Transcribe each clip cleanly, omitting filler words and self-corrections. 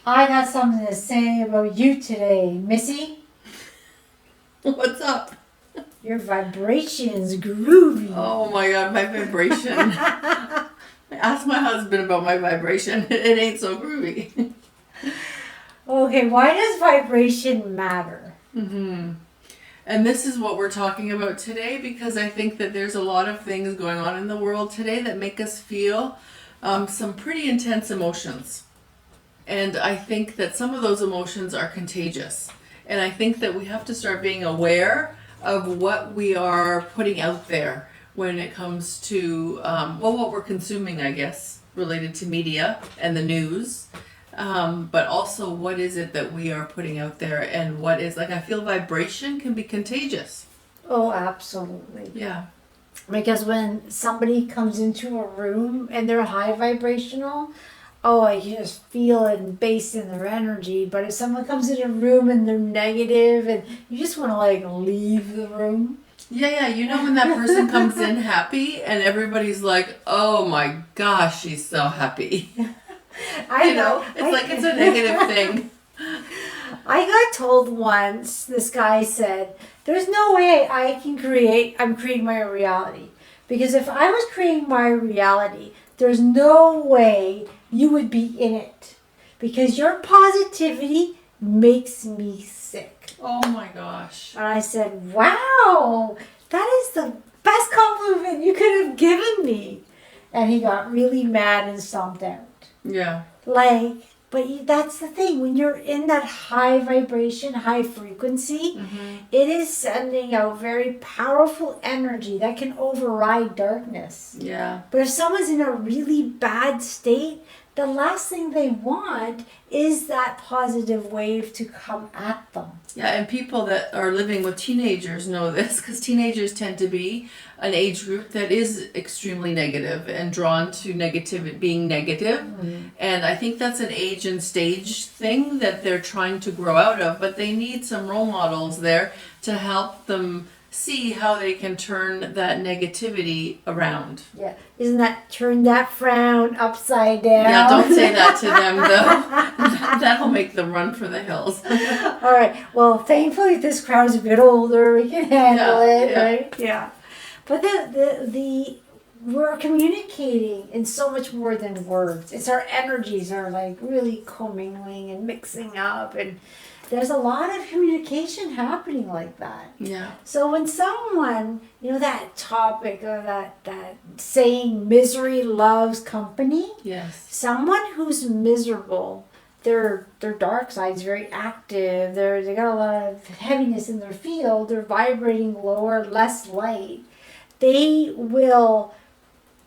I got something to say about you today, Missy. What's up? Your vibration's groovy. Oh my god, my vibration. I asked my husband about my vibration. It ain't so groovy. Okay, why does vibration matter? And this is what we're talking about today because I think that there's a lot of things going on in the world today that make us feel some pretty intense emotions. And I think that some of those emotions are contagious. And I think that we have to start being aware of what we are putting out there when it comes to, what we're consuming, I guess, related to media and the news. But also what is it that we are putting out there and what is, like, I feel vibration can be contagious. Oh, absolutely. Yeah. Because when somebody comes into a room and they're high vibrational, oh, I can just feel it and base in their energy. But if someone comes in a room and they're negative and you just want to like leave the room. Yeah, you know when that person comes in happy and everybody's like, oh my gosh, she's so happy. I know. It's a negative thing. I got told once, this guy said, there's no way I'm creating my own reality. Because if I was creating my reality, there's no way you would be in it. Because your positivity makes me sick. Oh my gosh. And I said, wow, that is the best compliment you could have given me. And he got really mad and stomped out. Yeah. But that's the thing. When you're in that high vibration, high frequency, it is sending out very powerful energy that can override darkness. Yeah. But if someone's in a really bad state, the last thing they want is that positive wave to come at them. Yeah, and people that are living with teenagers know this because teenagers tend to be an age group that is extremely negative and drawn to being negative. And I think that's an age and stage thing that they're trying to grow out of, but they need some role models there to help them see how they can turn that negativity around. Yeah. Isn't that turn that frown upside down? Yeah, don't say that to them though. That'll make them run for the hills. All right. Well, thankfully this crowd's a bit older. We can handle it, right? Yeah. But we're communicating in so much more than words. It's our energies are like really commingling and mixing up, and there's a lot of communication happening like that. Yeah. So when someone, that topic or that saying, misery loves company. Yes. Someone who's miserable, their dark side's very active. They got a lot of heaviness in their field. They're vibrating lower, less light. They will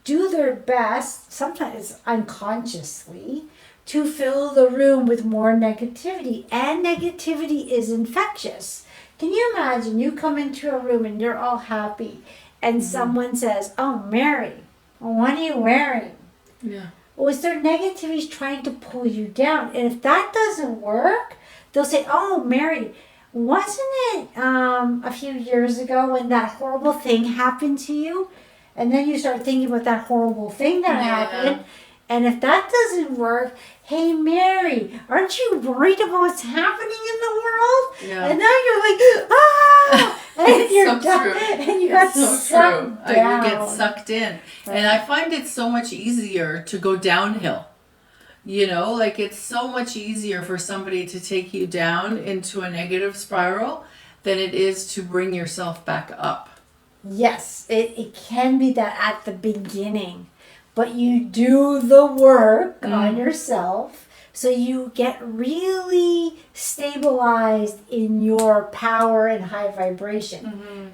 do their best, sometimes unconsciously, to fill the room with more negativity. And negativity is infectious. Can you imagine you come into a room and you're all happy and someone says, oh, Mary, what are you wearing? Yeah. Well, it's their negativity trying to pull you down. And if that doesn't work, they'll say, oh, Mary, wasn't it a few years ago when that horrible thing happened to you? And then you start thinking about that horrible thing that happened. And if that doesn't work, hey, Mary, aren't you worried about what's happening in the world? Yeah. And now you're like, ah! And you're so done. true. And you got It's so sucked true. down. You get sucked in. Right. And I find it so much easier to go downhill. It's so much easier for somebody to take you down into a negative spiral than it is to bring yourself back up. Yes, it can be that at the beginning. But you do the work on yourself so you get really stabilized in your power and high vibration.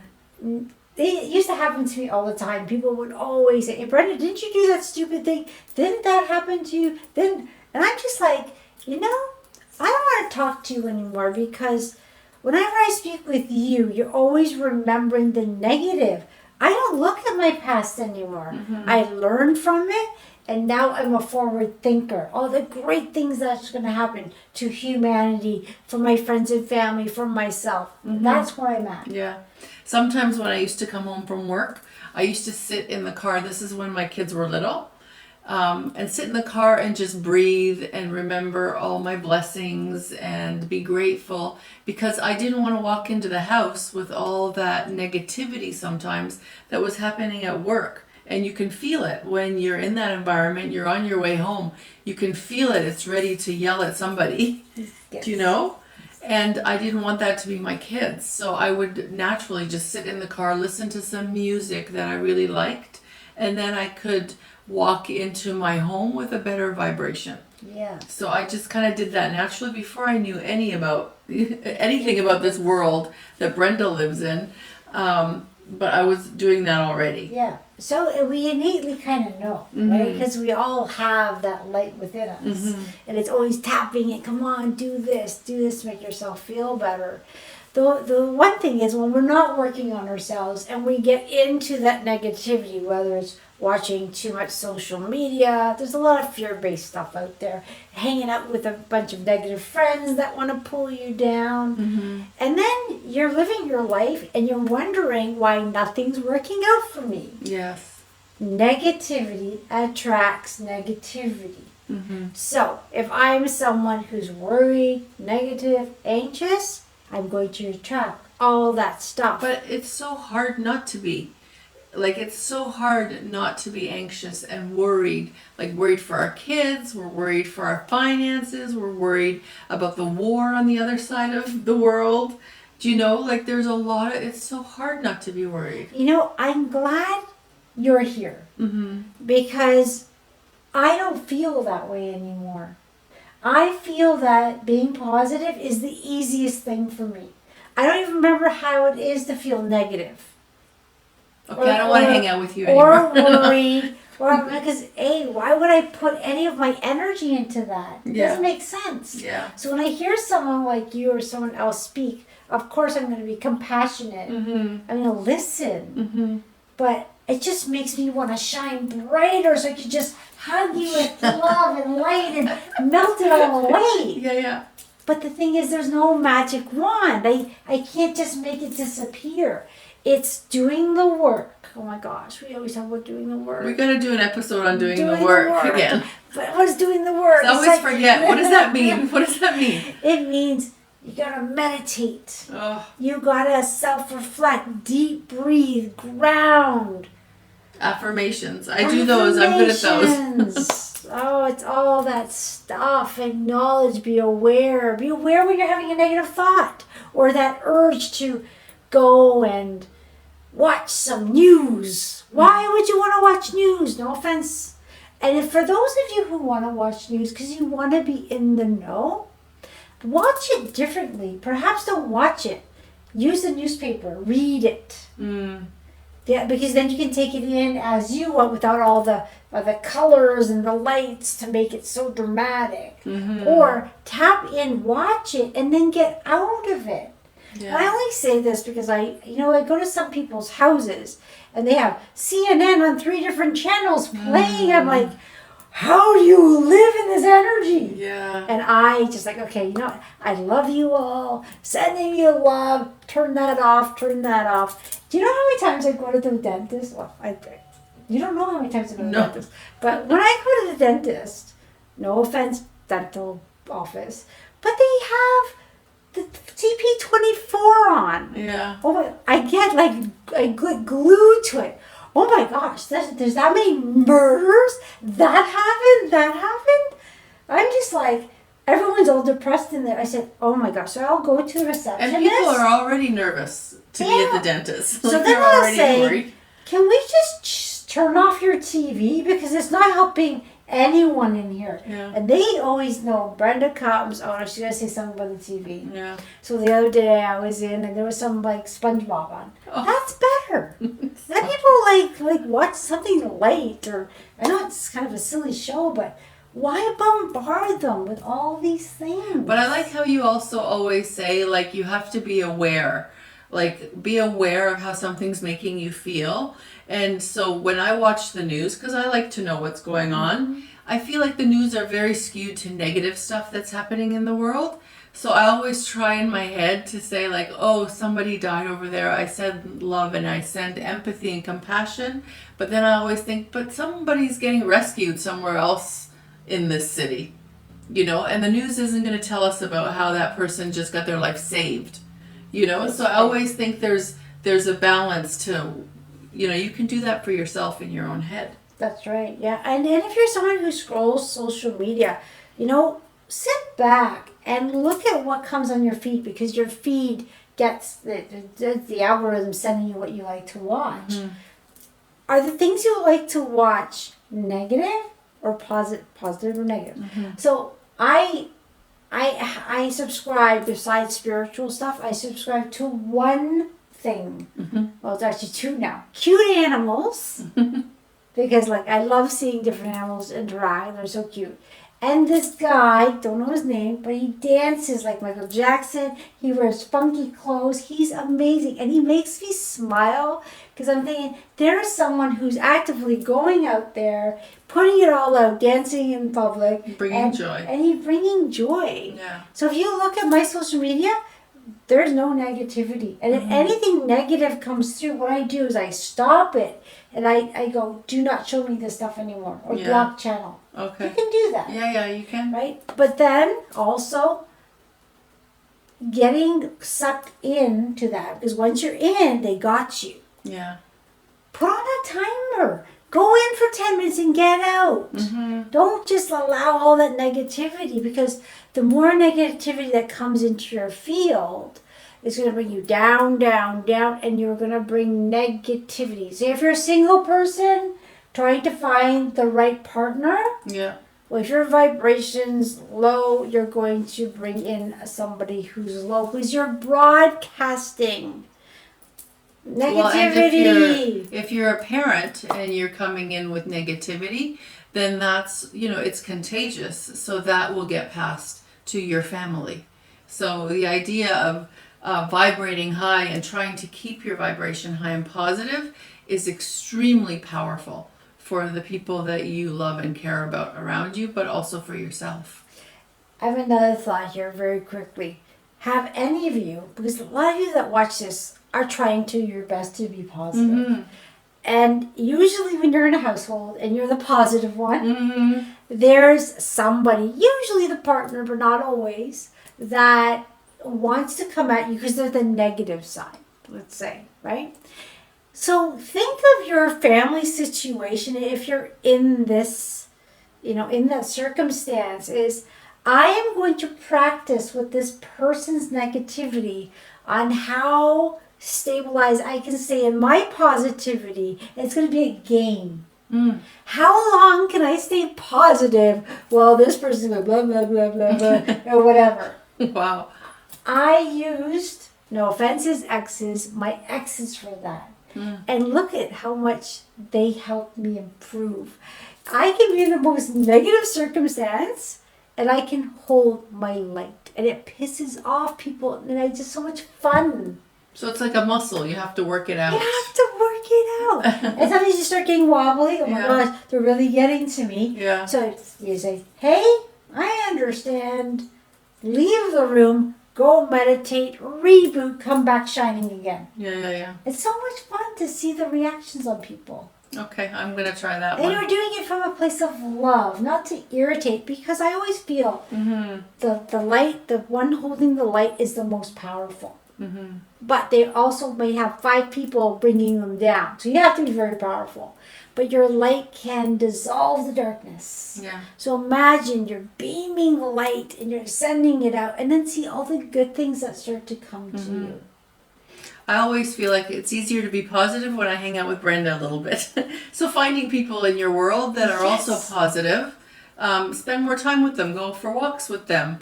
It used to happen to me all the time. People would always say, hey, Brenda, didn't you do that stupid thing? Didn't that happen to you? And I'm just like, I don't want to talk to you anymore because whenever I speak with you, you're always remembering the negative. I don't look at my past anymore. I learned from it, and now I'm a forward thinker. All the great things that's going to happen to humanity, for my friends and family, for myself. That's where I'm at. Yeah. Sometimes when I used to come home from work, I used to sit in the car. This is when my kids were little. and sit in the car and just breathe and remember all my blessings and be grateful, because I didn't want to walk into the house with all that negativity sometimes that was happening at work. And you can feel it when you're in that environment, you're on your way home, you can feel it, it's ready to yell at somebody. Yes. Do you know? And I didn't want that to be my kids. So I would naturally just sit in the car, listen to some music that I really liked, and then I could walk into my home with a better vibration. Yeah. So I just kind of did that naturally before I knew anything about this world that Brenda lives in. But I was doing that already. Yeah. So we innately kind of know, right? Because we all have that light within us. And it's always tapping it. Come on, do this, make yourself feel better. The one thing is when we're not working on ourselves and we get into that negativity, whether it's watching too much social media, there's a lot of fear-based stuff out there, hanging out with a bunch of negative friends that want to pull you down. And then you're living your life and you're wondering why nothing's working out for me. Yes. Negativity attracts negativity. So if I'm someone who's worried, negative, anxious, I'm going to attract all that stuff. But it's so hard not to be. Like, it's so hard not to be anxious and worried. Like, worried for our kids, we're worried for our finances, we're worried about the war on the other side of the world. Do you know, like, there's a lot of, it's so hard not to be worried. You know, I'm glad you're here. Because I don't feel that way anymore. I feel that being positive is the easiest thing for me. I don't even remember how it is to feel negative. Okay, I don't want to hang out with you anymore. Or worried. Because, why would I put any of my energy into that? It doesn't make sense. Yeah. So when I hear someone like you or someone else speak, of course I'm going to be compassionate. I'm going to listen. But it just makes me want to shine brighter so I could just hug you with love and light and melt it all away. Yeah. But the thing is, there's no magic wand. I can't just make it disappear. It's doing the work. Oh my gosh, we always talk about doing the work. We got to do an episode on doing the work again. But what's doing the work? I always forget. What does that mean? What does that mean? It means you gotta meditate. Oh. You gotta self-reflect, deep breathe, ground. Affirmations. I do those. I'm good at those. Oh, it's all that stuff. Acknowledge, be aware. Be aware when you're having a negative thought or that urge to go and watch some news. Why would you want to watch news? No offense. And if for those of you who want to watch news because you want to be in the know, watch it differently. Perhaps don't watch it. Use the newspaper. Read it. Yeah, because then you can take it in as you want without all the colors and the lights to make it so dramatic. Or tap in, watch it, and then get out of it. Yeah. And I only say this because I go to some people's houses and they have CNN on 3 different channels playing. I'm like, how do you live in this energy? Yeah. And I just like, okay, I love you all. Sending you love. Turn that off. Turn that off. Do you know how many times I go to the dentist? Well, you don't know how many times I go to the dentist. But when I go to the dentist, no offense, dental office, but they have the TP24 on. Yeah. Oh, I get I get glued to it. Oh my gosh, there's that many murders? That happened? I'm just like, everyone's all depressed in there. I said, oh my gosh. So I'll go to the receptionist. And people are already nervous to be at the dentist. So then I'll say, can we just turn off your TV? Because it's not helping anyone in here. Yeah. And they always know Brenda comes. Oh, she's going to say something about the TV. Yeah. So the other day I was in and there was some SpongeBob on. Oh. That's better. Then people watch something light, or I know it's kind of a silly show, but why bombard them with all these things? But I like how you also always say, you have to be aware. Be aware of how something's making you feel. And so when I watch the news, because I like to know what's going on, I feel like the news are very skewed to negative stuff that's happening in the world. So I always try in my head to say oh, somebody died over there. I send love and I send empathy and compassion. But then I always think, but somebody's getting rescued somewhere else in this city, and the news isn't going to tell us about how that person just got their life saved, So I always think there's a balance to, you can do that for yourself in your own head. That's right, yeah. And if you're someone who scrolls social media, sit back and look at what comes on your feed, because your feed gets the algorithm sending you what you like to watch. Mm-hmm. Are the things you like to watch negative or positive or negative? Mm-hmm. So I subscribe, besides spiritual stuff, I subscribe to one thing. Mm-hmm. Well, it's actually two now. Cute animals. Because I love seeing different animals interact. They're so cute. And this guy, don't know his name, but he dances like Michael Jackson. He wears funky clothes. He's amazing. And he makes me smile, because I'm thinking, there is someone who's actively going out there, putting it all out, dancing in public. Bringing joy. And he's bringing joy. Yeah. So if you look at my social media, there's no negativity. And if anything negative comes through, what I do is I stop it. And I go, do not show me this stuff anymore. Or block channel. Okay. You can do that. Yeah, you can. Right? But then also getting sucked into that. Because once you're in, they got you. Yeah. Put on a timer. Go in for 10 minutes and get out. Mm-hmm. Don't just allow all that negativity, because the more negativity that comes into your field, it's going to bring you down, down, down, and you're going to bring negativity. So if you're a single person trying to find the right partner, well, if your vibration's low, you're going to bring in somebody who's low, because you're broadcasting negativity. Well, if you're a parent and you're coming in with negativity, then that's, it's contagious. So that will get passed to your family. So the idea of vibrating high and trying to keep your vibration high and positive is extremely powerful for the people that you love and care about around you, but also for yourself. I have another thought here very quickly. Have any of you, because a lot of you that watch this are trying to your best to be positive. Mm-hmm. And usually when you're in a household and you're the positive one, there's somebody, usually the partner, but not always, that wants to come at you because they're the negative side, let's say, right? So think of your family situation, if you're in this, in that circumstance, is I am going to practice with this person's negativity on how stabilized I can stay in my positivity. And it's going to be a game. How long can I stay positive while this person goes blah, blah, blah, blah, blah, or whatever? Wow. I used, no offenses, my exes for that. And look at how much they helped me improve. I can be in the most negative circumstance and I can hold my light. And it pisses off people, and it's just so much fun. So it's like a muscle. You have to work it out. You have to work it out. And sometimes you start getting wobbly. Oh my gosh, they're really getting to me. Yeah. So you say, hey, I understand. Leave the room. Go meditate, reboot, come back shining again. Yeah. It's so much fun to see the reactions on people. Okay, I'm going to try that one. And you're doing it from a place of love, not to irritate, because I always feel the light, the one holding the light is the most powerful. Mm-hmm. But they also may have 5 people bringing them down. So you have to be very powerful. But your light can dissolve the darkness. Yeah. So imagine you're beaming the light and you're sending it out, and then see all the good things that start to come to you. I always feel like it's easier to be positive when I hang out with Brenda a little bit. So finding people in your world that are also positive, spend more time with them, go for walks with them,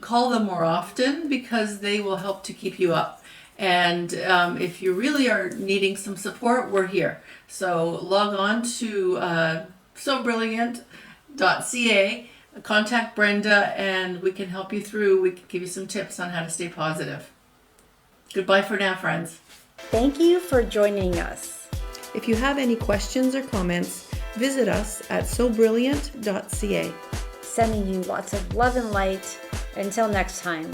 call them more often, because they will help to keep you up. And if you really are needing some support, we're here. So log on to sobrilliant.ca, contact Brenda, and we can help you through. We can give you some tips on how to stay positive. Goodbye for now, friends. Thank you for joining us. If you have any questions or comments, visit us at sobrilliant.ca. Sending you lots of love and light. Until next time.